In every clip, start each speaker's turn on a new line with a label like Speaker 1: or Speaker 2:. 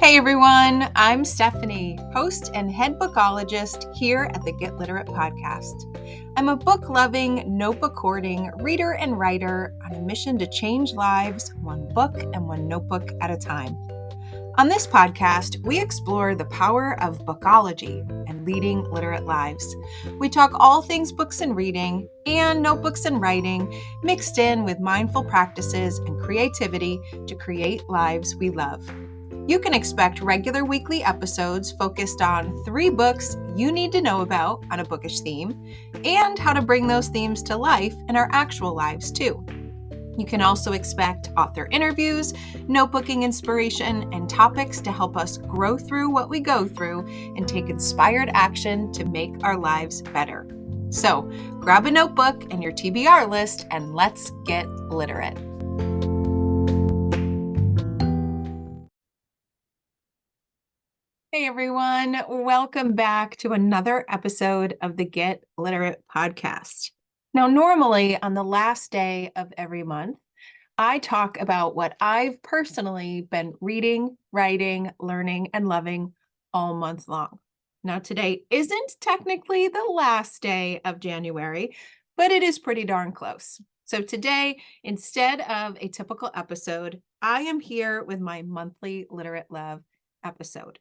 Speaker 1: Hey everyone, I'm Stephanie, host and head bookologist here at the Get Literate podcast. I'm a book-loving, notebook-hoarding reader and writer on a mission to change lives one book and one notebook at a time. On this podcast, we explore the power of bookology and leading literate lives. We talk all things books and reading and notebooks and writing, mixed in with mindful practices and creativity to create lives we love. You can expect regular weekly episodes focused on 3 books you need to know about on a bookish theme and how to bring those themes to life in our actual lives too. You can also expect author interviews, notebooking inspiration, and topics to help us grow through what we go through and take inspired action to make our lives better. So grab a notebook and your TBR list and let's get literate. Hey everyone, welcome back to another episode of the Get Literate podcast. Now, normally on the last day of every month, I talk about what I've personally been reading, writing, learning, and loving all month long. Now, today isn't technically the last day of January, but it is pretty darn close. So today, instead of a typical episode, I am here with my monthly Literate Love episode.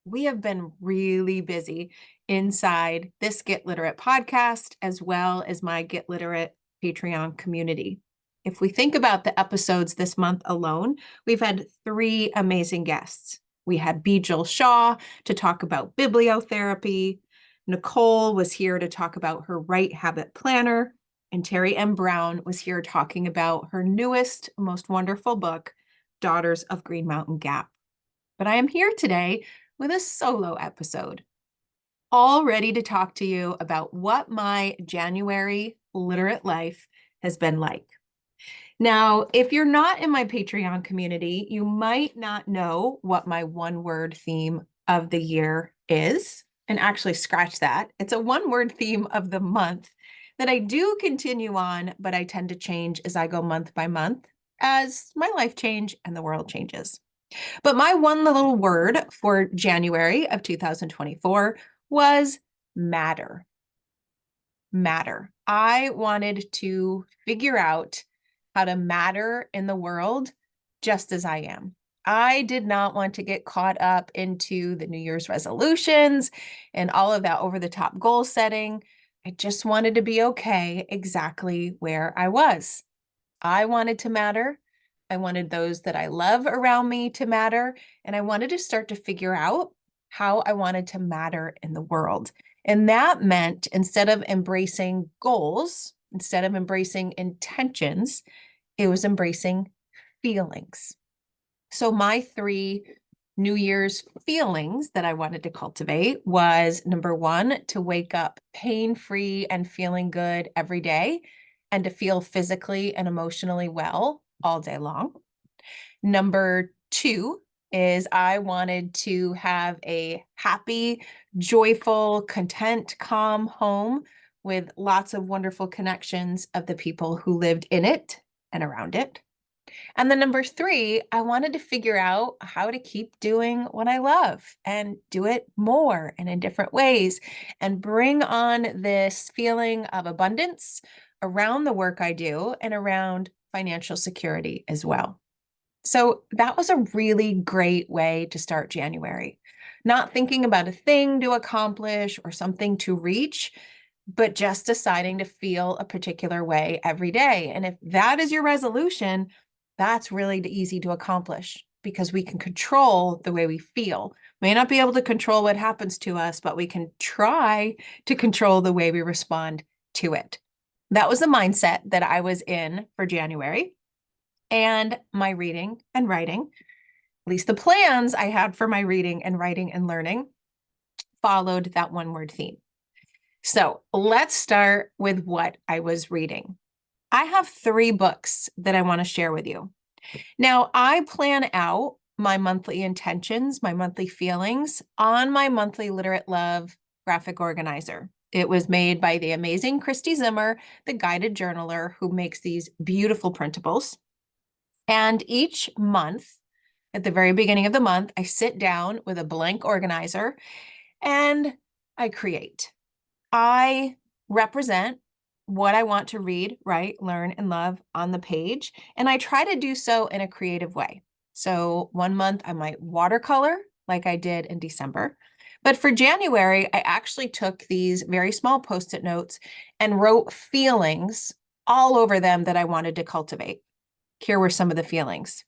Speaker 1: We have been really busy inside this Get Literate podcast, as well as my Get Literate Patreon community. If we think about the episodes this month alone, we've had 3 amazing guests. We had Bijal Shaw to talk about bibliotherapy. Nicole was here to talk about her Right Habit Planner. And Terry M. Brown was here talking about her newest, most wonderful book, Daughters of Green Mountain Gap. But I am here today with a solo episode, all ready to talk to you about what my January literate life has been like. Now, if you're not in my Patreon community, you might not know what my one-word theme of the year is. And actually, scratch that. It's a one-word theme of the month that I do continue on, but I tend to change as I go month by month as my life changes and the world changes. But my one little word for January of 2024 was matter. Matter. I wanted to figure out how to matter in the world just as I am. I did not want to get caught up into the New Year's resolutions and all of that over the top goal setting. I just wanted to be okay exactly where I was. I wanted to matter. I wanted those that I love around me to matter. And I wanted to start to figure out how I wanted to matter in the world. And that meant instead of embracing goals, instead of embracing intentions, it was embracing feelings. So my 3 New Year's feelings that I wanted to cultivate was number 1, to wake up pain-free and feeling good every day and to feel physically and emotionally well all day long. Number 2 is I wanted to have a happy, joyful, content, calm home with lots of wonderful connections of the people who lived in it and around it. And then number 3, I wanted to figure out how to keep doing what I love and do it more and in different ways and bring on this feeling of abundance around the work I do and around financial security as well. So that was a really great way to start January. Not thinking about a thing to accomplish or something to reach, but just deciding to feel a particular way every day. And if that is your resolution, that's really easy to accomplish because we can control the way we feel. May not be able to control what happens to us, but we can try to control the way we respond to it. That was the mindset that I was in for January. And my reading and writing, at least the plans I had for my reading and writing and learning, followed that one-word theme. So let's start with what I was reading. I have 3 books that I want to share with you. Now, I plan out my monthly intentions, my monthly feelings on my monthly Literate Love graphic organizer. It was made by the amazing Christy Zimmer, the guided journaler who makes these beautiful printables. And each month, at the very beginning of the month, I sit down with a blank organizer and I create. I represent what I want to read, write, learn, and love on the page, and I try to do so in a creative way. So one month I might watercolor like I did in December. But for January, I actually took these very small Post-it notes and wrote feelings all over them that I wanted to cultivate. Here were some of the feelings: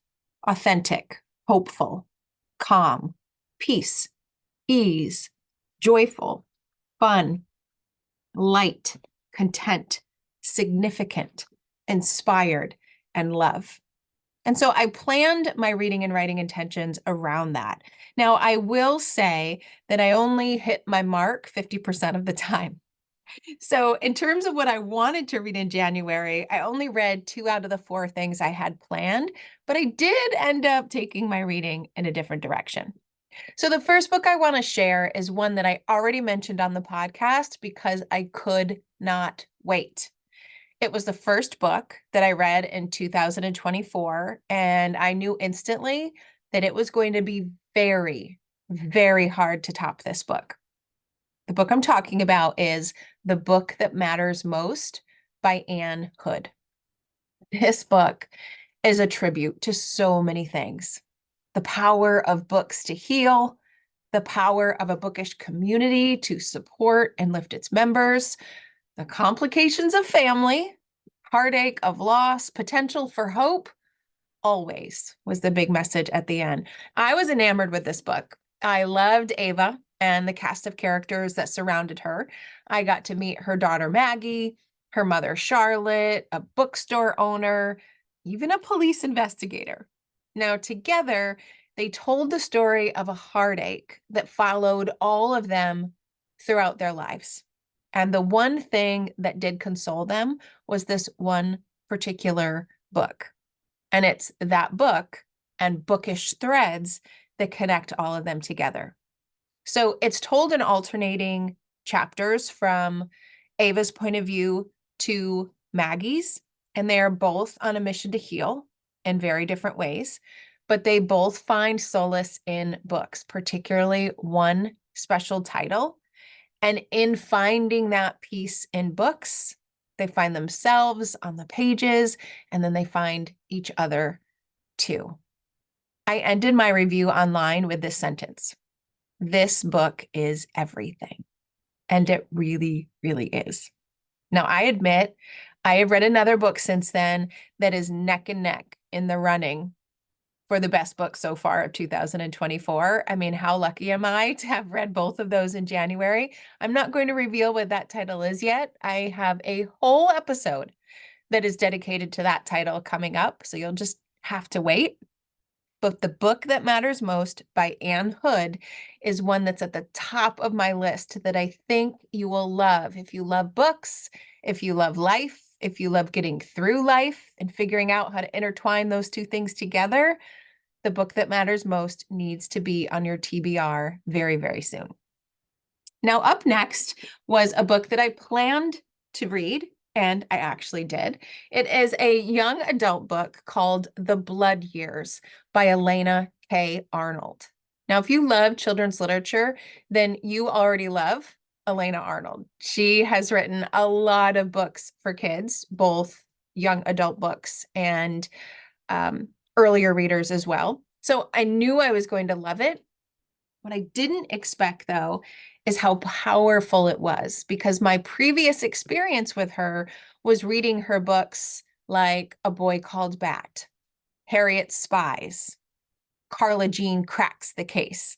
Speaker 1: authentic, hopeful, calm, peace, ease, joyful, fun, light, content, significant, inspired, and love. And so I planned my reading and writing intentions around that. Now, I will say that I only hit my mark 50% of the time. So, in terms of what I wanted to read in January, I only read 2 out of the 4 things I had planned, but I did end up taking my reading in a different direction. So, the first book I want to share is one that I already mentioned on the podcast because I could not wait. It was the first book that I read in 2024, and I knew instantly that it was going to be very, very hard to top this book. The book I'm talking about is The Book That Matters Most by Anne Hood. This book is a tribute to so many things: the power of books to heal, the power of a bookish community to support and lift its members, the complications of family, heartache of loss, potential for hope, always was the big message at the end. I was enamored with this book. I loved Ava and the cast of characters that surrounded her. I got to meet her daughter Maggie, her mother Charlotte, a bookstore owner, even a police investigator. Now, together, they told the story of a heartache that followed all of them throughout their lives. And the one thing that did console them was this one particular book. And it's that book and bookish threads that connect all of them together. So it's told in alternating chapters from Ava's point of view to Maggie's, and they are both on a mission to heal in very different ways, but they both find solace in books, particularly one special title. And in finding that peace in books, they find themselves on the pages, and then they find each other too. I ended my review online with this sentence: this book is everything. And it really, really is. Now, I admit I have read another book since then that is neck and neck in the running for the best book so far of 2024. I mean, how lucky am I to have read both of those in January? I'm not going to reveal what that title is yet. I have a whole episode that is dedicated to that title coming up, so you'll just have to wait. But The Book That Matters Most by Anne Hood is one that's at the top of my list that I think you will love. If you love books, if you love life, if you love getting through life and figuring out how to intertwine those two things together, The Book That Matters Most needs to be on your TBR very, very soon. Now, up next was a book that I planned to read, and I actually did. It is a young adult book called The Blood Years by Elena K. Arnold. Now, if you love children's literature, then you already love Elena Arnold. She has written a lot of books for kids, both young adult books and earlier readers as well. So I knew I was going to love it. What I didn't expect, though, is how powerful it was, because my previous experience with her was reading her books like A Boy Called Bat, Harriet's Spies, Carla Jean Cracks the Case.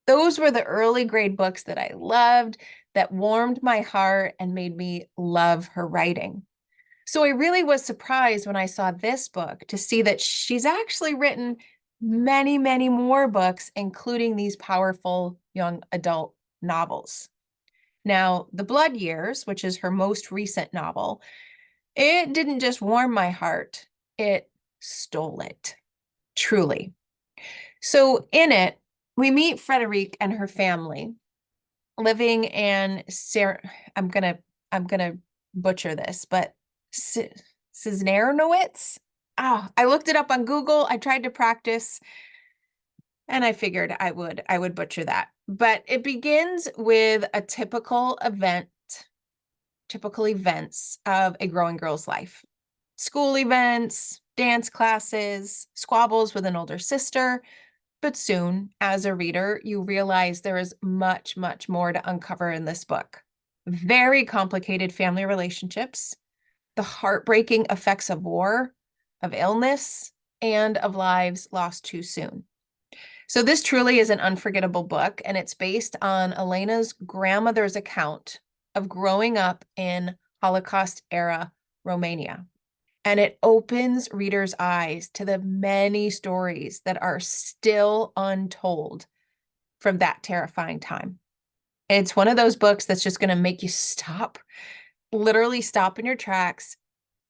Speaker 1: Those were the early grade books that I loved, that warmed my heart and made me love her writing. So I really was surprised when I saw this book to see that she's actually written many, many more books, including these powerful young adult novels. Now, The Blood Years, which is her most recent novel, it didn't just warm my heart, it stole it, truly. So in it, we meet Frederique and her family living in I'm gonna butcher this, but Cisnernowitz. Oh, I looked it up on Google. I tried to practice. And I figured I would butcher that. But it begins with a typical events of a growing girl's life. School events, dance classes, squabbles with an older sister. But soon, as a reader, you realize there is much, much more to uncover in this book. Very complicated family relationships, the heartbreaking effects of war, of illness, and of lives lost too soon. So this truly is an unforgettable book, and it's based on Elena's grandmother's account of growing up in Holocaust-era Romania. And it opens readers' eyes to the many stories that are still untold from that terrifying time. It's one of those books that's just going to make you stop, literally stop in your tracks,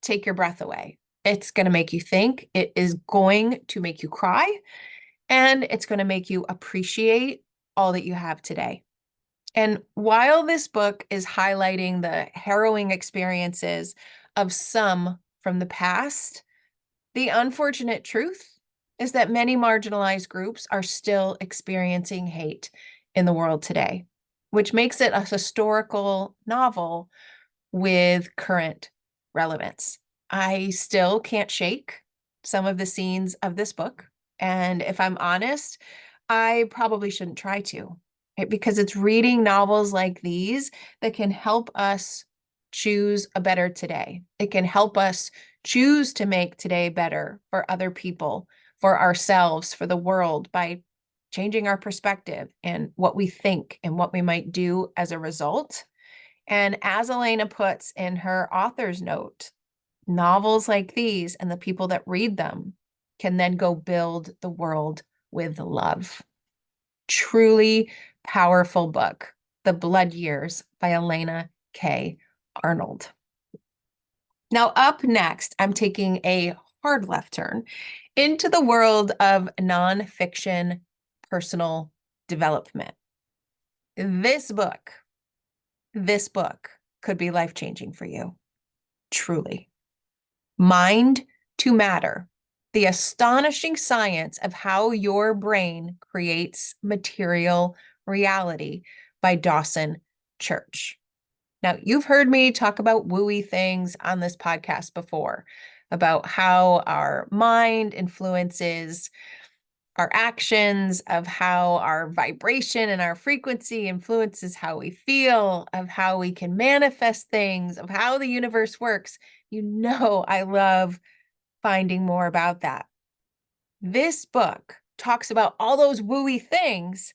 Speaker 1: take your breath away. It's going to make you think. It is going to make you cry. And it's going to make you appreciate all that you have today. And while this book is highlighting the harrowing experiences of some from the past, the unfortunate truth is that many marginalized groups are still experiencing hate in the world today, which makes it a historical novel with current relevance. I still can't shake some of the scenes of this book. And if I'm honest, I probably shouldn't try to, right? Because it's reading novels like these that can help us choose a better today. It can help us choose to make today better for other people, for ourselves, for the world by changing our perspective and what we think and what we might do as a result. And as Elena puts in her author's note, novels like these and the people that read them can then go build the world with love. Truly powerful book, The Blood Years by Elena K. Arnold. Now, up next, I'm taking a hard left turn into the world of nonfiction personal development. This book could be life-changing for you, truly. Mind to Matter, the astonishing science of how your brain creates material reality by Dawson Church. Now, you've heard me talk about wooey things on this podcast before, about how our mind influences our actions, of how our vibration and our frequency influences how we feel, of how we can manifest things, of how the universe works. You know, I love finding more about that. This book talks about all those wooey things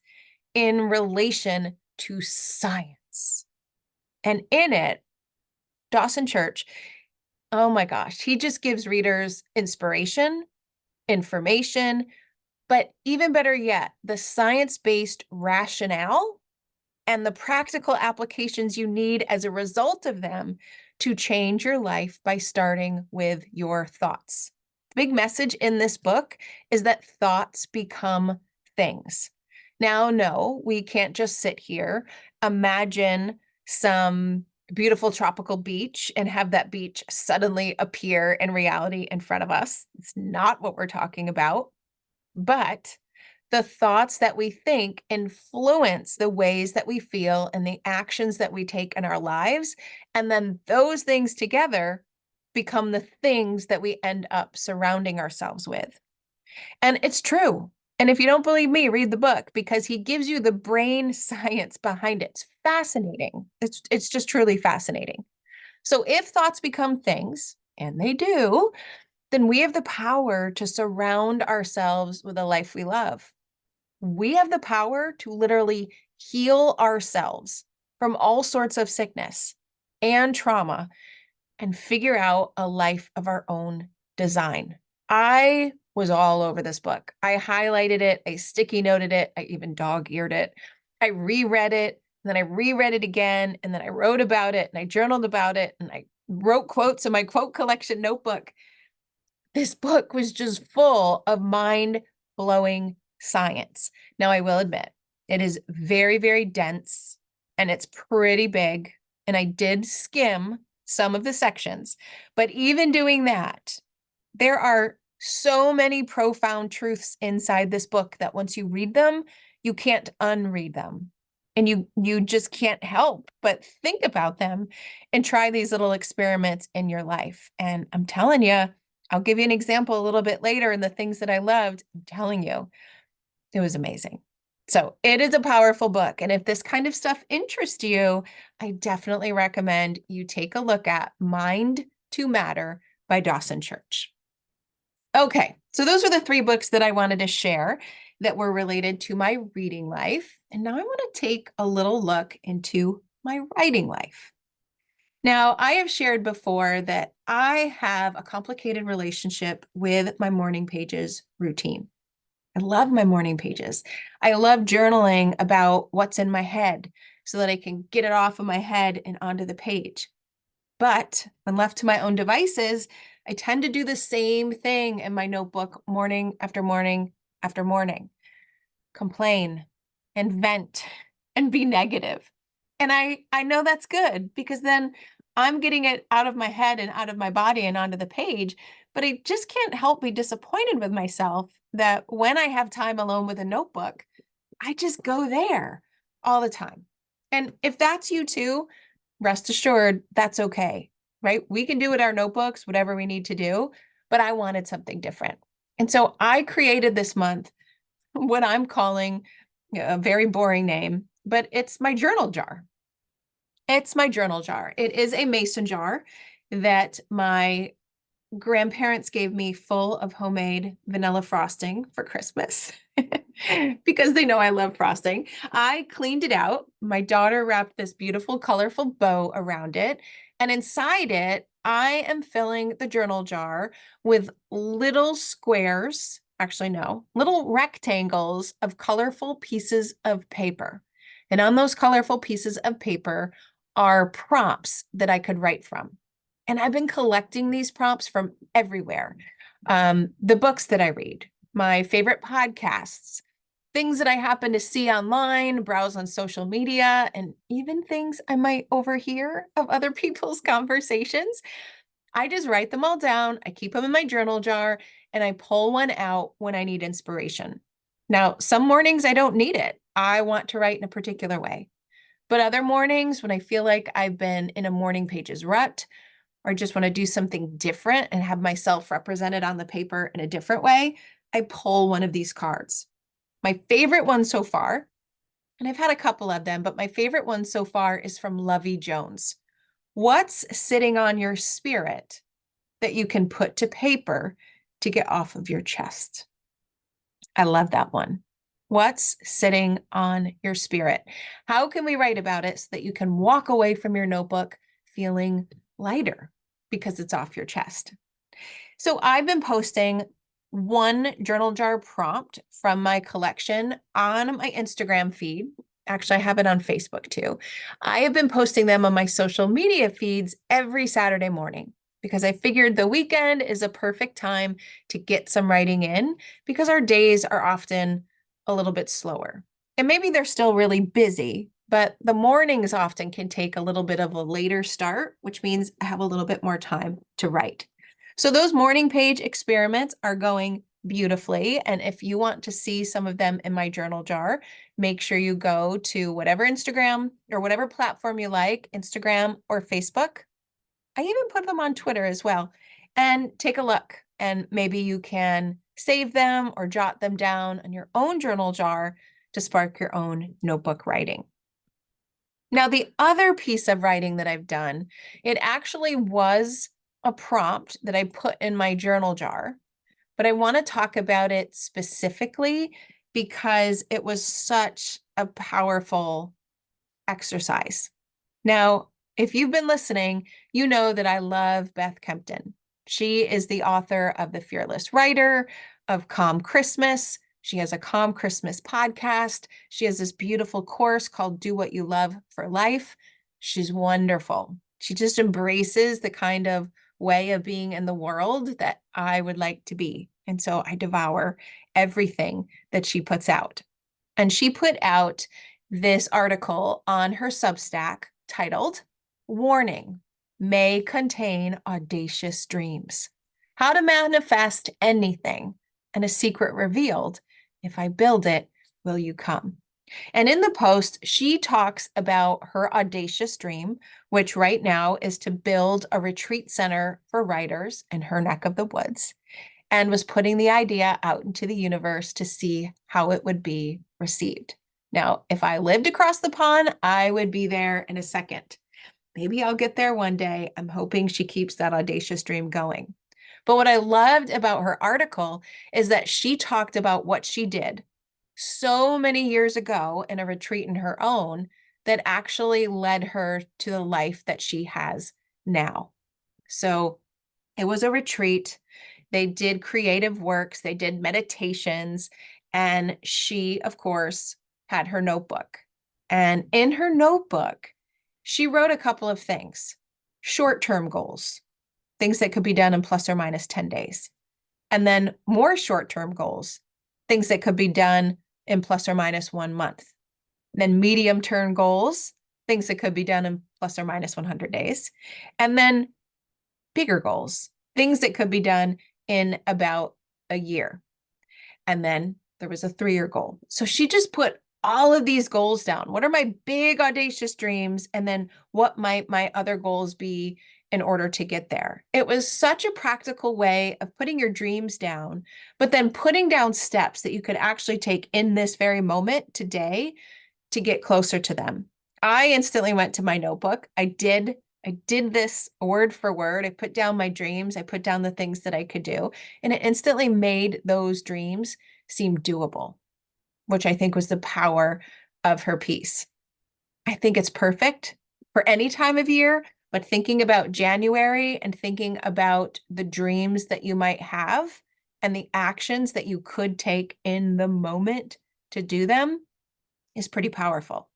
Speaker 1: in relation to science. And in it, Dawson Church, oh my gosh, he just gives readers inspiration, information, but even better yet, the science-based rationale and the practical applications you need as a result of them to change your life by starting with your thoughts. The big message in this book is that thoughts become things. Now, no, we can't just sit here, imagine some beautiful tropical beach and have that beach suddenly appear in reality in front of us. It's not what we're talking about. But the thoughts that we think influence the ways that we feel and the actions that we take in our lives. And then those things together become the things that we end up surrounding ourselves with. And it's true. And if you don't believe me, read the book because he gives you the brain science behind it. It's fascinating. It's just truly fascinating. So if thoughts become things, and they do, then we have the power to surround ourselves with a life we love. We have the power to literally heal ourselves from all sorts of sickness and trauma and figure out a life of our own design. I was all over this book. I highlighted it, I sticky noted it, I even dog-eared it. I reread it, and then I reread it again, and then I wrote about it, and I journaled about it, and I wrote quotes in my quote collection notebook. This book was just full of mind-blowing science. Now, I will admit, it is very, very dense and it's pretty big. And I did skim some of the sections. But even doing that, there are so many profound truths inside this book that once you read them, you can't unread them. And you just can't help but think about them and try these little experiments in your life. And I'm telling you, I'll give you an example a little bit later in the things that I loved. I'm telling you, it was amazing. So it is a powerful book. And if this kind of stuff interests you, I definitely recommend you take a look at Mind to Matter by Dawson Church. Okay, so those are the 3 books that I wanted to share that were related to my reading life. And now I want to take a little look into my writing life. Now, I have shared before that I have a complicated relationship with my morning pages routine. I love my morning pages. I love journaling about what's in my head so that I can get it off of my head and onto the page. But when left to my own devices, I tend to do the same thing in my notebook morning after morning after morning. Complain and vent and be negative. And I know that's good because then I'm getting it out of my head and out of my body and onto the page, but I just can't help be disappointed with myself that when I have time alone with a notebook, I just go there all the time. And if that's you too, rest assured that's okay, right? We can do with our notebooks whatever we need to do, but I wanted something different. And so I created this month what I'm calling a very boring name, but it's my journal jar. It's my journal jar. It is a mason jar that my grandparents gave me full of homemade vanilla frosting for Christmas because they know I love frosting. I cleaned it out. My daughter wrapped this beautiful, colorful bow around it. And inside it, I am filling the journal jar with little squares, actually, no, little rectangles of colorful pieces of paper. And on those colorful pieces of paper are prompts that I could write from. And I've been collecting these prompts from everywhere. The books that I read, my favorite podcasts, things that I happen to see online, browse on social media, and even things I might overhear of other people's conversations. I just write them all down. I keep them in my journal jar and I pull one out when I need inspiration. Now, some mornings I don't need it. I want to write in a particular way. But other mornings when I feel like I've been in a morning pages rut, or just want to do something different and have myself represented on the paper in a different way, I pull one of these cards. My favorite one so far, and I've had a couple of them, but my favorite one so far is from Lovey Jones. What's sitting on your spirit that you can put to paper to get off of your chest? I love that one. What's sitting on your spirit? How can we write about it so that you can walk away from your notebook feeling lighter because it's off your chest? So I've been posting one journal jar prompt from my collection on my Instagram feed. Actually, I have it on Facebook too. I have been posting them on my social media feeds every Saturday morning because I figured the weekend is a perfect time to get some writing in because our days are often a little bit slower. And maybe they're still really busy, but the mornings often can take a little bit of a later start, which means I have a little bit more time to write. So those morning page experiments are going beautifully. And if you want to see some of them in my journal jar, make sure you go to whatever Instagram or whatever platform you like, Instagram or Facebook. I even put them on Twitter as well, and take a look. And maybe you can save them or jot them down on your own journal jar to spark your own notebook writing. Now, the other piece of writing that I've done, it actually was a prompt that I put in my journal jar, but I want to talk about it specifically because it was such a powerful exercise. Now, if you've been listening, you know that I love Beth Kempton. She is the author of The Fearless Writer, of Calm Christmas. She has a Calm Christmas podcast. She has this beautiful course called Do What You Love for Life. She's wonderful. She just embraces the kind of way of being in the world that I would like to be. And so I devour everything that she puts out. And she put out this article on her Substack titled, Warning, May Contain Audacious Dreams. How to manifest anything, and a secret revealed. If I build it, will you come? And in the post, she talks about her audacious dream, which right now is to build a retreat center for writers in her neck of the woods, and was putting the idea out into the universe to see how it would be received. Now, if I lived across the pond, I would be there in a second. Maybe I'll get there one day. I'm hoping she keeps that audacious dream going. But what I loved about her article is that she talked about what she did so many years ago in a retreat in her own that actually led her to the life that she has now. So it was a retreat. They did creative works, they did meditations, and she, of course, had her notebook. And in her notebook, she wrote a couple of things: short-term goals, things that could be done in plus or minus 10 days. And then more short-term goals, things that could be done in plus or minus 1 month. Then medium-term goals, things that could be done in plus or minus 100 days. And then bigger goals, things that could be done in about a year. And then there was a 3-year goal. So she just put all of these goals down. What are my big audacious dreams? And then what might my other goals be in order to get there? It was such a practical way of putting your dreams down, but then putting down steps that you could actually take in this very moment today to get closer to them. I instantly went to my notebook. I did this word for word. I put down my dreams. I put down the things that I could do, and it instantly made those dreams seem doable, which I think was the power of her piece. I think it's perfect for any time of year, but thinking about January and thinking about the dreams that you might have and the actions that you could take in the moment to do them is pretty powerful.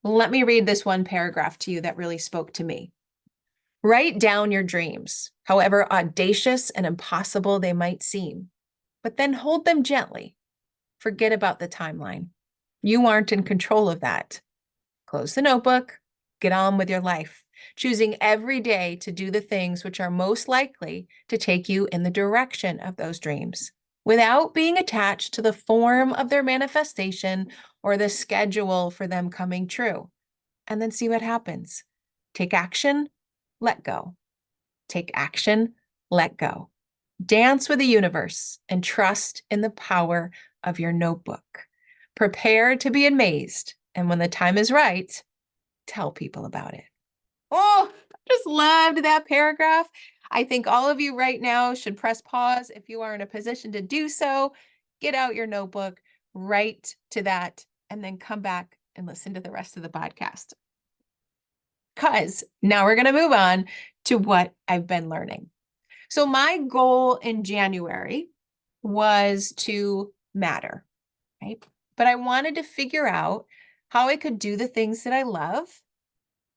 Speaker 1: Let me read this one paragraph to you that really spoke to me. Write down your dreams, however audacious and impossible they might seem, but then hold them gently. Forget about the timeline. You aren't in control of that. Close the notebook, get on with your life, choosing every day to do the things which are most likely to take you in the direction of those dreams, without being attached to the form of their manifestation or the schedule for them coming true. And then see what happens. Take action, let go. Take action, let go. Dance with the universe and trust in the power of your notebook. Prepare to be amazed, and when the time is right, tell people about it. Oh, I just loved that paragraph. I think all of you right now should press pause if you are in a position to do so. Get out your notebook, write to that, and then come back and listen to the rest of the podcast. Because now we're going to move on to what I've been learning. So my goal in January was to matter, right? But I wanted to figure out how I could do the things that I love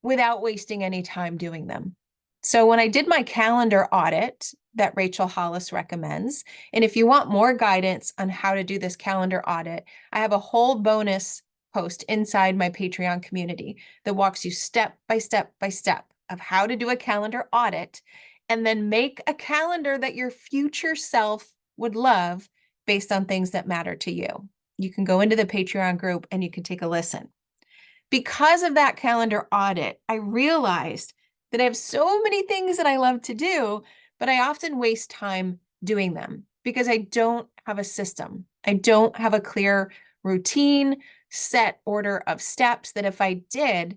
Speaker 1: without wasting any time doing them. So when I did my calendar audit that Rachel Hollis recommends, and if you want more guidance on how to do this calendar audit, I have a whole bonus post inside my Patreon community that walks you step by step by step of how to do a calendar audit and then make a calendar that your future self would love based on things that matter to you. You can go into the Patreon group and you can take a listen. Because of that calendar audit, I realized that I have so many things that I love to do, but I often waste time doing them because I don't have a system. I don't have a clear routine, set order of steps that if I did,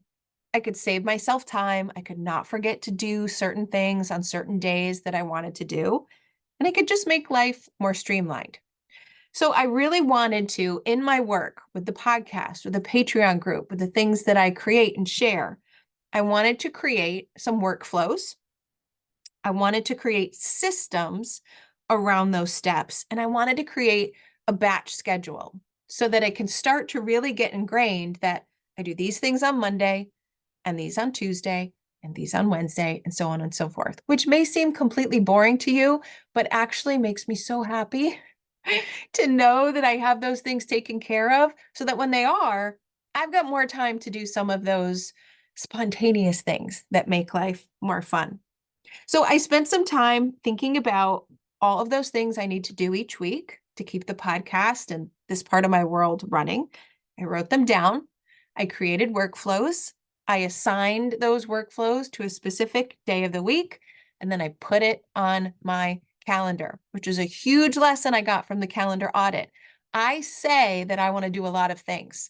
Speaker 1: I could save myself time. I could not forget to do certain things on certain days that I wanted to do, and I could just make life more streamlined. So I really wanted to, in my work with the podcast, with the Patreon group, with the things that I create and share, I wanted to create some workflows. I wanted to create systems around those steps, and I wanted to create a batch schedule so that I can start to really get ingrained that I do these things on Monday and these on Tuesday and these on Wednesday and so on and so forth, which may seem completely boring to you, but actually makes me so happy to know that I have those things taken care of so that when they are, I've got more time to do some of those spontaneous things that make life more fun. So I spent some time thinking about all of those things I need to do each week to keep the podcast and this part of my world running. I wrote them down. I created workflows. I assigned those workflows to a specific day of the week, and then I put it on my calendar, which is a huge lesson I got from the calendar audit. I say that I want to do a lot of things,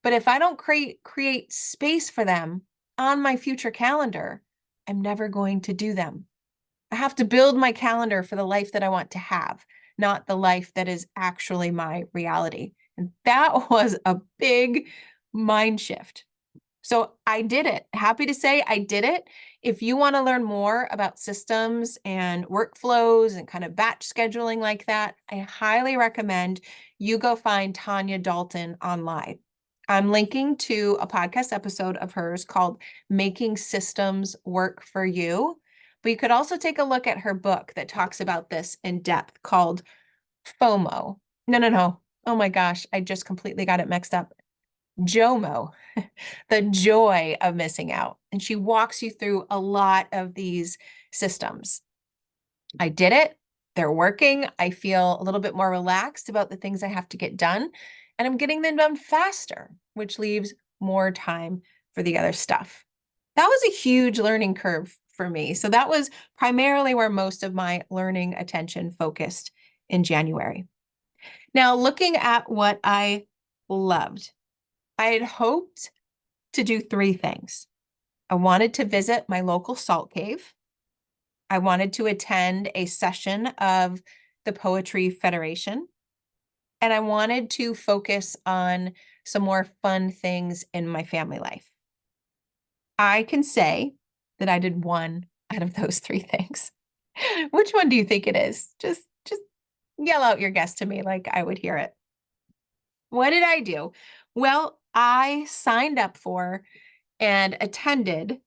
Speaker 1: but if I don't create space for them on my future calendar, I'm never going to do them. I have to build my calendar for the life that I want to have, not the life that is actually my reality. And that was a big mind shift. So I did it. Happy to say I did it. If you want to learn more about systems and workflows and kind of batch scheduling like that, I highly recommend you go find Tanya Dalton online. I'm linking to a podcast episode of hers called Making Systems Work for You. But you could also take a look at her book that talks about this in depth called FOMO. No. Oh my gosh, I just completely got it mixed up. JOMO, the joy of missing out. And she walks you through a lot of these systems. I did it. They're working. I feel a little bit more relaxed about the things I have to get done, and I'm getting them done faster, which leaves more time for the other stuff. That was a huge learning curve for me. So that was primarily where most of my learning attention focused in January. Now, looking at what I loved, I had hoped to do three things. I wanted to visit my local salt cave. I wanted to attend a session of the Poetry Federation. And I wanted to focus on some more fun things in my family life. I can say that I did one out of those three things. Which one do you think it is? Just yell out your guess to me like I would hear it. What did I do? Well, I signed up for and attended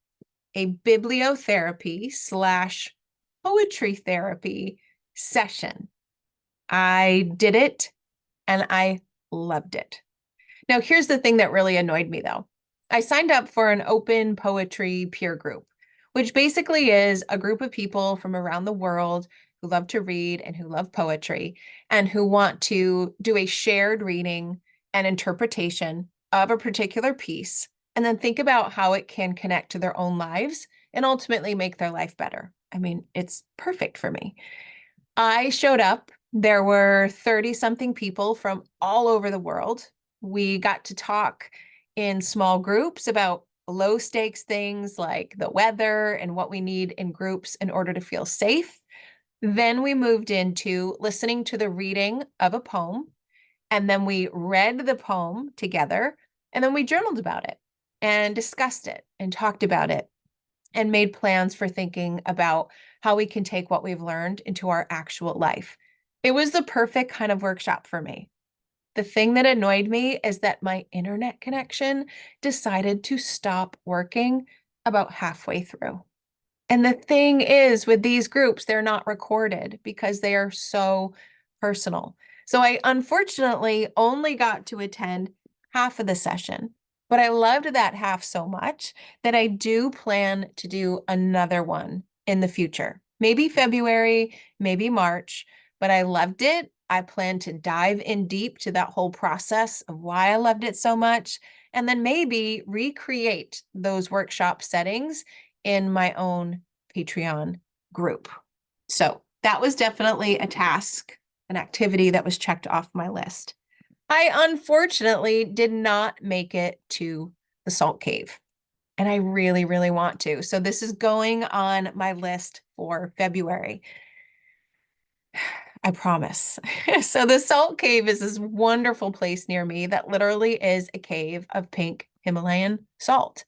Speaker 1: a bibliotherapy slash poetry therapy session. I did it and I loved it. Now, here's the thing that really annoyed me though. I signed up for an open poetry peer group, which basically is a group of people from around the world who love to read and who love poetry and who want to do a shared reading and interpretation of a particular piece and then think about how it can connect to their own lives and ultimately make their life better. I mean, it's perfect for me. I showed up. There were 30 something people from all over the world. We got to talk in small groups about low stakes things like the weather and what we need in groups in order to feel safe. Then we moved into listening to the reading of a poem. And then we read the poem together. And then we journaled about it and discussed it and talked about it and made plans for thinking about how we can take what we've learned into our actual life. It was the perfect kind of workshop for me. The thing that annoyed me is that my internet connection decided to stop working about halfway through. And the thing is, with these groups, they're not recorded because they are so personal. So I unfortunately only got to attend half of the session, but I loved that half so much that I do plan to do another one in the future. Maybe February, maybe March, but I loved it. I plan to dive in deep to that whole process of why I loved it so much, and then maybe recreate those workshop settings in my own Patreon group. So that was definitely a task, an activity that was checked off my list. I unfortunately did not make it to the Salt Cave, and I really, really want to. So this is going on my list for February. I promise. So the Salt Cave is this wonderful place near me that literally is a cave of pink Himalayan salt.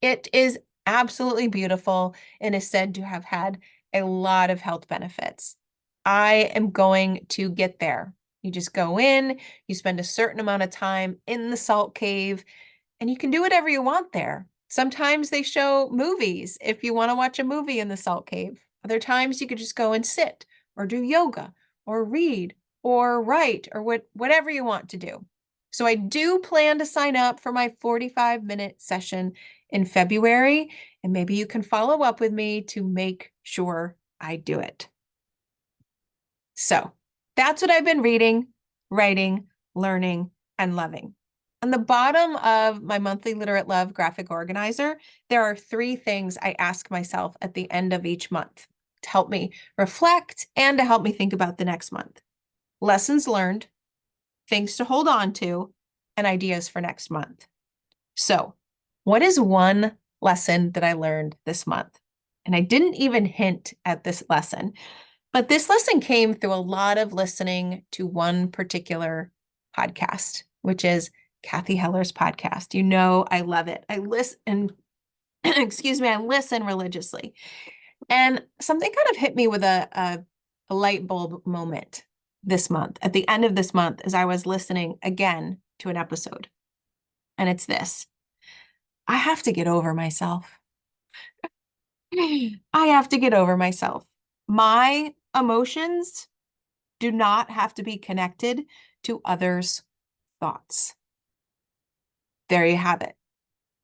Speaker 1: It is absolutely beautiful and is said to have had a lot of health benefits. I am going to get there. You just go in, you spend a certain amount of time in the salt cave, and you can do whatever you want there. Sometimes they show movies if you want to watch a movie in the salt cave. Other times you could just go and sit or do yoga or read or write or whatever you want to do. So I do plan to sign up for my 45-minute session in February, and maybe you can follow up with me to make sure I do it. So that's what I've been reading, writing, learning, and loving. On the bottom of my monthly Literate Love graphic organizer, there are 3 things I ask myself at the end of each month to help me reflect and to help me think about the next month. Lessons learned, things to hold on to, and ideas for next month. So, what is one lesson that I learned this month? And I didn't even hint at this lesson, but this lesson came through a lot of listening to one particular podcast, which is Kathy Heller's podcast. You know, I love it. I listen, excuse me, I listen religiously. And something kind of hit me with a light bulb moment this month, at the end of this month, as I was listening again to an episode. And it's this: I have to get over myself. I have to get over myself. My emotions do not have to be connected to others' thoughts. There you have it.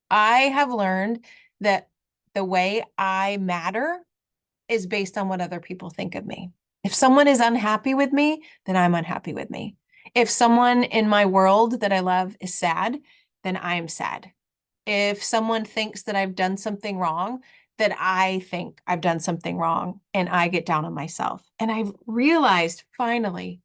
Speaker 1: I have learned that the way I matter is based on what other people think of me. If someone is unhappy with me, then I'm unhappy with me. If someone in my world that I love is sad, then I am sad. If someone thinks that I've done something wrong, that I think I've done something wrong and I get down on myself. And I've realized finally,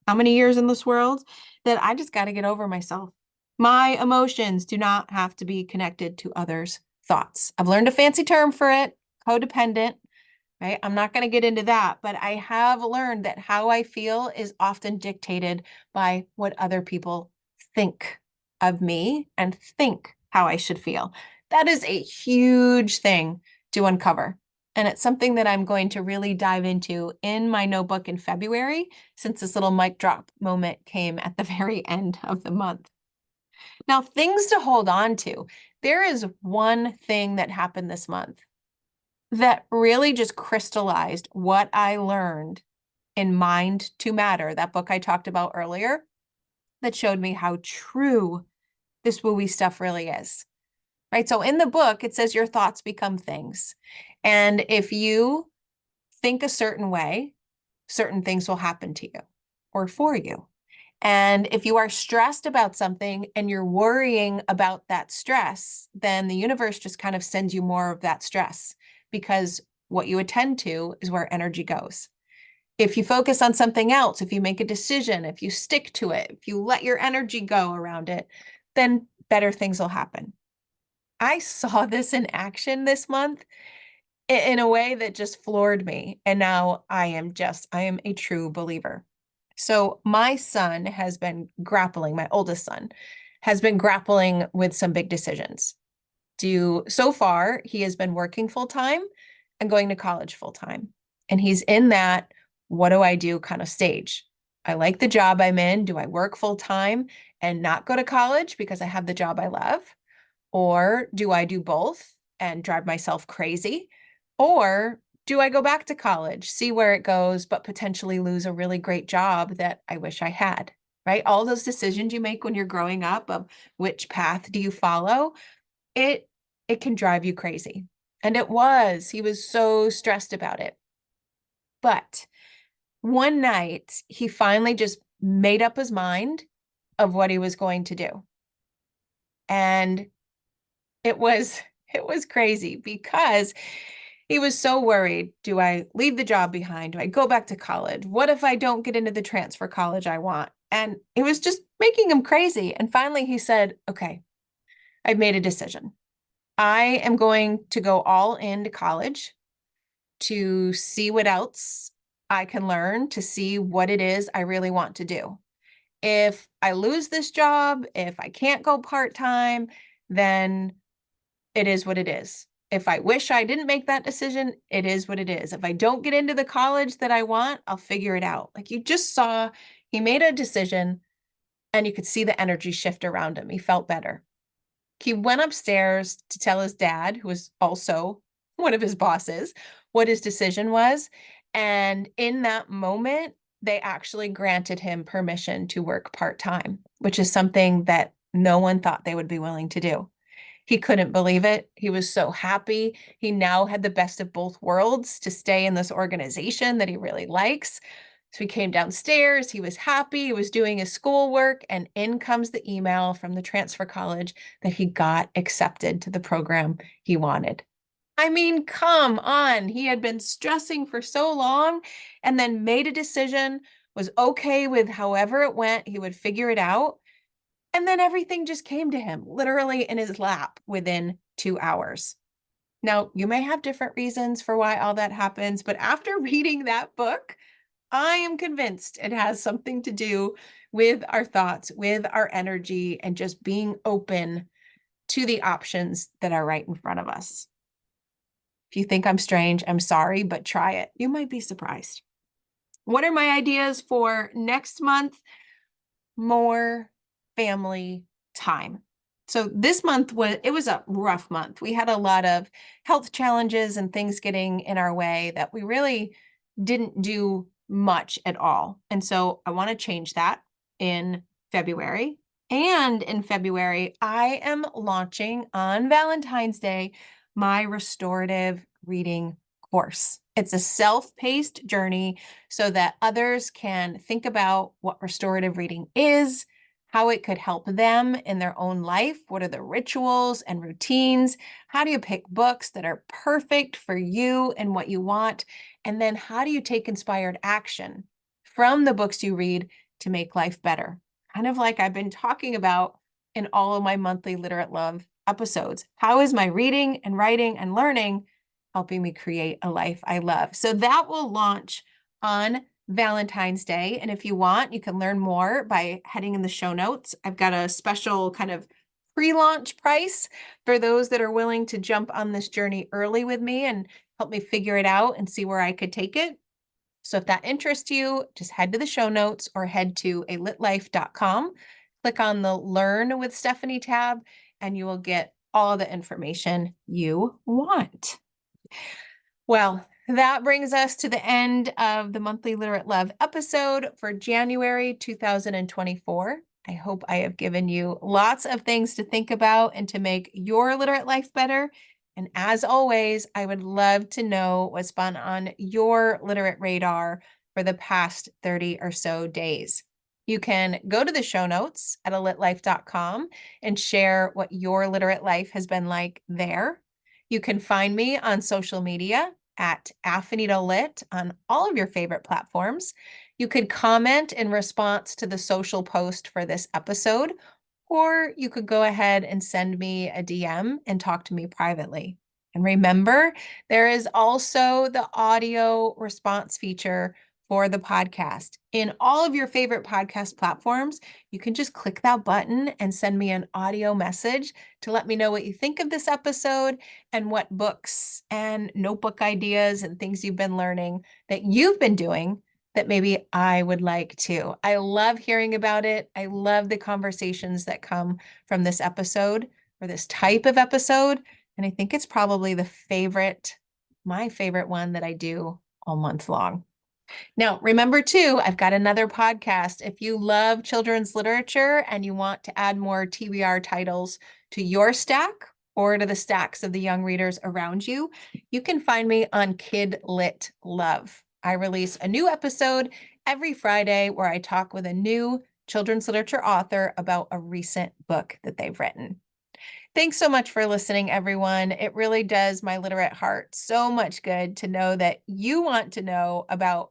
Speaker 1: how many years in this world, that I just got to get over myself. My emotions do not have to be connected to others' thoughts. I've learned a fancy term for it, codependent, right? I'm not going to get into that, but I have learned that how I feel is often dictated by what other people think of me and think how I should feel. That is a huge thing to uncover. And it's something that I'm going to really dive into in my notebook in February, since this little mic drop moment came at the very end of the month. Now, things to hold on to. There is one thing that happened this month that really just crystallized what I learned in Mind to Matter, that book I talked about earlier, that showed me how true this woo-wee stuff really is. Right? So in the book, it says your thoughts become things. And if you think a certain way, certain things will happen to you or for you. And if you are stressed about something and you're worrying about that stress, then the universe just kind of sends you more of that stress, because what you attend to is where energy goes. If you focus on something else, if you make a decision, if you stick to it, if you let your energy go around it, then better things will happen. I saw this in action this month in a way that just floored me. And now I am a true believer. So my son has been grappling, my oldest son has been grappling with some big decisions. So far, he has been working full time and going to college full time. And he's in that, what do I do kind of stage. I like the job I'm in. Do I work full time and not go to college because I have the job I love? Or do I do both and drive myself crazy? Or do I go back to college, see where it goes, but potentially lose a really great job that I wish I had, right? All those decisions you make when you're growing up of which path do you follow, it can drive you crazy. And he was so stressed about it. But one night he finally just made up his mind of what he was going to do. And it was crazy because he was so worried. Do I leave the job behind? Do I go back to college? What if I don't get into the transfer college I want? And it was just making him crazy. And finally he said, okay, I've made a decision. I am going to go all into college to see what else I can learn, to see what it is I really want to do. If I lose this job, if I can't go part-time, then it is what it is. If I wish I didn't make that decision, it is what it is. If I don't get into the college that I want, I'll figure it out. Like you just saw, he made a decision and you could see the energy shift around him. He felt better. He went upstairs to tell his dad, who was also one of his bosses, what his decision was. And in that moment, they actually granted him permission to work part-time, which is something that no one thought they would be willing to do. He couldn't believe it. He was so happy. He now had the best of both worlds to stay in this organization that he really likes. So he came downstairs, he was happy, he was doing his schoolwork, and in comes the email from the transfer college that he got accepted to the program he wanted. I mean, come on. He had been stressing for so long and then made a decision, was okay with however it went. He would figure it out. And then everything just came to him literally in his lap within 2 hours. Now, you may have different reasons for why all that happens, but after reading that book, I am convinced it has something to do with our thoughts, with our energy, and just being open to the options that are right in front of us. If you think I'm strange, I'm sorry, but try it. You might be surprised. What are my ideas for next month? More family time. So this month was a rough month. We had a lot of health challenges and things getting in our way that we really didn't do much at all. And so I want to change that in February. And in February, I am launching on Valentine's Day my restorative reading course. It's a self-paced journey so that others can think about what restorative reading is, how it could help them in their own life. What are the rituals and routines? How do you pick books that are perfect for you and what you want? And then how do you take inspired action from the books you read to make life better? Kind of like I've been talking about in all of my monthly Literate Love episodes. How is my reading and writing and learning helping me create a life I love? So that will launch on Valentine's Day. And if you want, you can learn more by heading in the show notes. I've got a special kind of pre-launch price for those that are willing to jump on this journey early with me and help me figure it out and see where I could take it. So if that interests you, just head to the show notes or head to alitlife.com, click on the Learn with Stephanie tab, and you will get all the information you want. Well, that brings us to the end of the monthly Literate Love episode for January 2024. I hope I have given you lots of things to think about and to make your literate life better. And as always, I would love to know what's been on your literate radar for the past 30 or so days. You can go to the show notes at alitlife.com and share what your literate life has been like there. You can find me on social media at AfinitoLit on all of your favorite platforms. You could comment in response to the social post for this episode, or you could go ahead and send me a DM and talk to me privately. And remember, there is also the audio response feature for the podcast. In all of your favorite podcast platforms, you can just click that button and send me an audio message to let me know what you think of this episode and what books and notebook ideas and things you've been learning that you've been doing that maybe I would like to. I love hearing about it. I love the conversations that come from this episode or this type of episode. And I think it's probably my favorite one that I do all month long. Now, remember too, I've got another podcast. If you love children's literature and you want to add more TBR titles to your stack or to the stacks of the young readers around you, you can find me on Kid Lit Love. I release a new episode every Friday where I talk with a new children's literature author about a recent book that they've written. Thanks so much for listening, everyone. It really does my literate heart so much good to know that you want to know about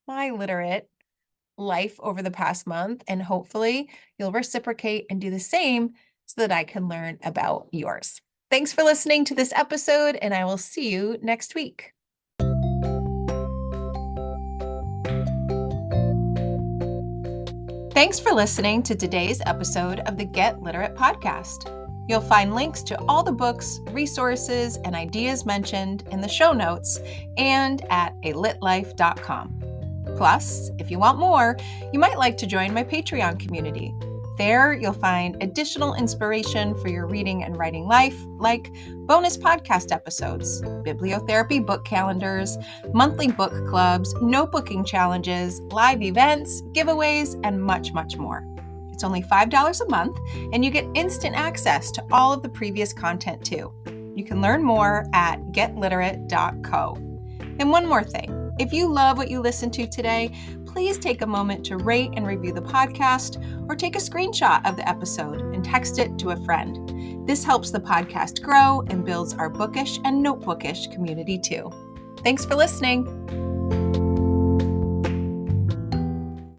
Speaker 1: my literate life over the past month, and hopefully you'll reciprocate and do the same so that I can learn about yours. Thanks for listening to this episode, and I will see you next week. Thanks for listening to today's episode of the Get Literate podcast. You'll find links to all the books, resources, and ideas mentioned in the show notes and at alitlife.com. Plus, if you want more, you might like to join my Patreon community. There, you'll find additional inspiration for your reading and writing life, like bonus podcast episodes, bibliotherapy book calendars, monthly book clubs, notebooking challenges, live events, giveaways, and much, much more. It's only $5 a month, and you get instant access to all of the previous content too. You can learn more at getliterate.co. And one more thing. If you love what you listened to today, please take a moment to rate and review the podcast or take a screenshot of the episode and text it to a friend. This helps the podcast grow and builds our bookish and notebookish community too. Thanks for listening.